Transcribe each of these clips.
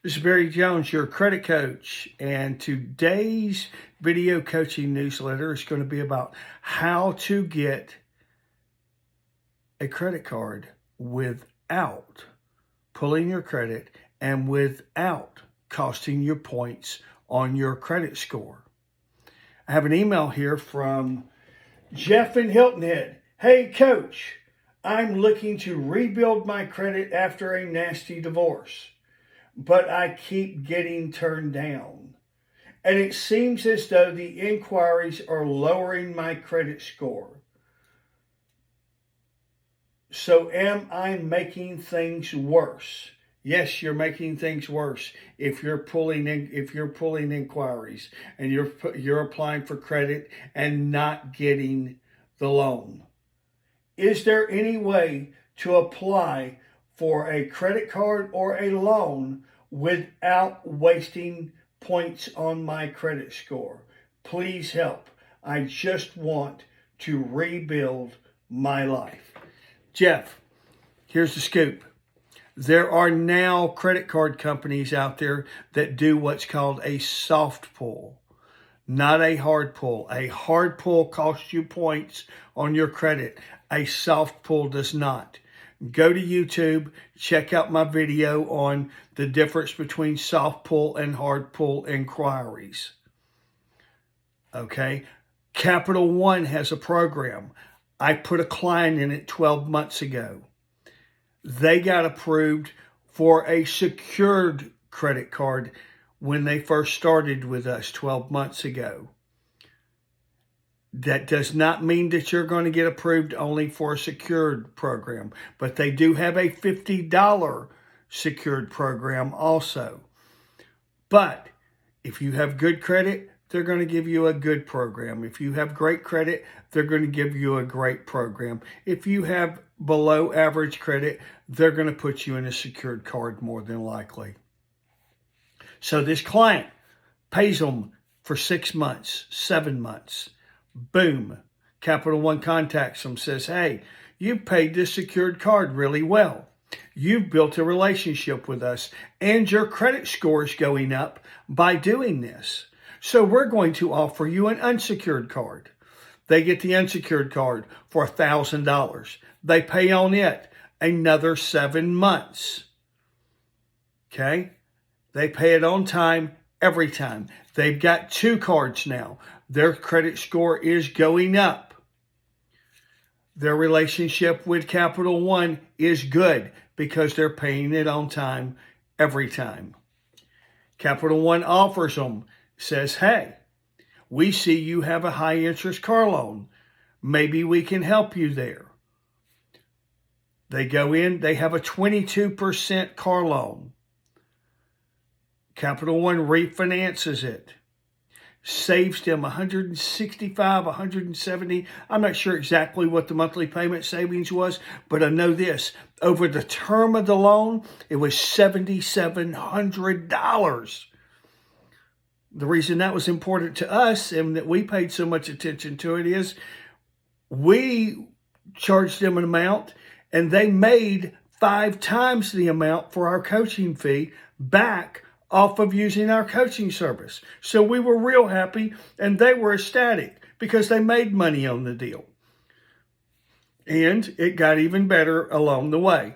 This is Barry Jones, your credit coach, and today's video coaching newsletter is going to be about how to get a credit card without pulling your credit and without costing you points on your credit score. I have an email here from Jeff in Hilton Head. Hey, coach, I'm looking to rebuild my credit after a nasty divorce, but I keep getting turned down. And it seems as though the inquiries are lowering my credit score. So am I making things worse? Yes, you're making things worse if you're pulling inquiries and you're applying for credit and not getting the loan. Is there any way to apply for a credit card or a loan without wasting points on my credit score? Please help. I just want to rebuild my life. Jeff, here's the scoop. There are now credit card companies out there that do what's called a soft pull, not a hard pull. A hard pull costs you points on your credit. A soft pull does not. Go to YouTube, check out my video on the difference between soft pull and hard pull inquiries. Okay? Capital One has a program. I put a client in it 12 months ago. They got approved for a secured credit card when they first started with us 12 months ago. That does not mean that you're going to get approved only for a secured program, but they do have a $50 secured program also. But if you have good credit, they're going to give you a good program. If you have great credit, they're going to give you a great program. If you have below average credit, they're going to put you in a secured card more than likely. So this client pays them for 6 months, 7 months. Boom. Capital One contacts them, says, hey, you paid this secured card really well. You've built a relationship with us and your credit score is going up by doing this. So we're going to offer you an unsecured card. They get the unsecured card for $1,000. They pay on it another 7 months. Okay? They pay it on time every time. They've got 2 cards now. Their credit score is going up. Their relationship with Capital One is good because they're paying it on time every time. Capital One offers them, says, hey, we see you have a high interest car loan. Maybe we can help you there. They go in, they have a 22% car loan. Capital One refinances it. Saves them $165, $170. I'm not sure exactly what the monthly payment savings was, but I know this. Over the term of the loan, it was $7,700. The reason that was important to us and that we paid so much attention to it is we charged them an amount and they made 5 times the amount for our coaching fee back off of using our coaching service. So we were real happy and they were ecstatic because they made money on the deal. And it got even better along the way.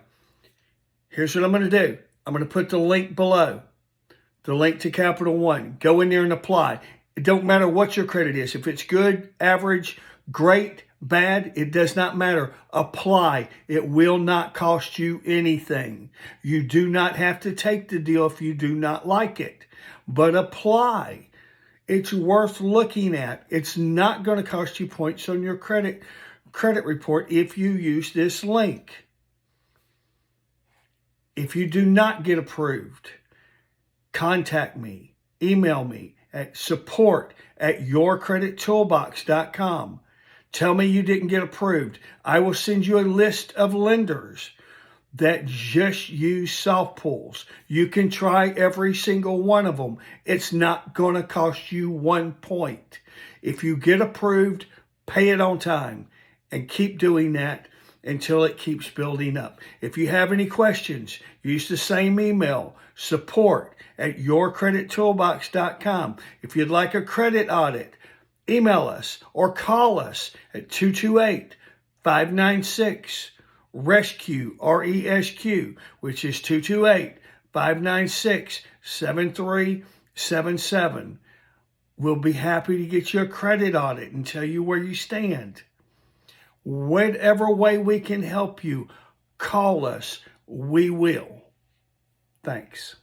Here's what I'm going to do. I'm going to put the link below. The link to Capital One. Go in there and apply. It don't matter what your credit is. If it's good, average, great, bad, it does not matter. Apply. It will not cost you anything. You do not have to take the deal if you do not like it. But apply. It's worth looking at. It's not going to cost you points on your credit report if you use this link. If you do not get approved, contact me, email me at support@yourcredittoolbox.com. Tell me you didn't get approved. I will send you a list of lenders that just use soft pulls. You can try every single one of them. It's not going to cost you 1 point. If you get approved, pay it on time and keep doing that. until it keeps building up. If you have any questions, use the same email, support@yourcredittoolbox.com. If you'd like a credit audit, email us or call us at 228-596-RESCUE, RESQ, which is 228-596-7377. We'll be happy to get you a credit audit and tell you where you stand. Whatever way we can help you, call us. We will. Thanks.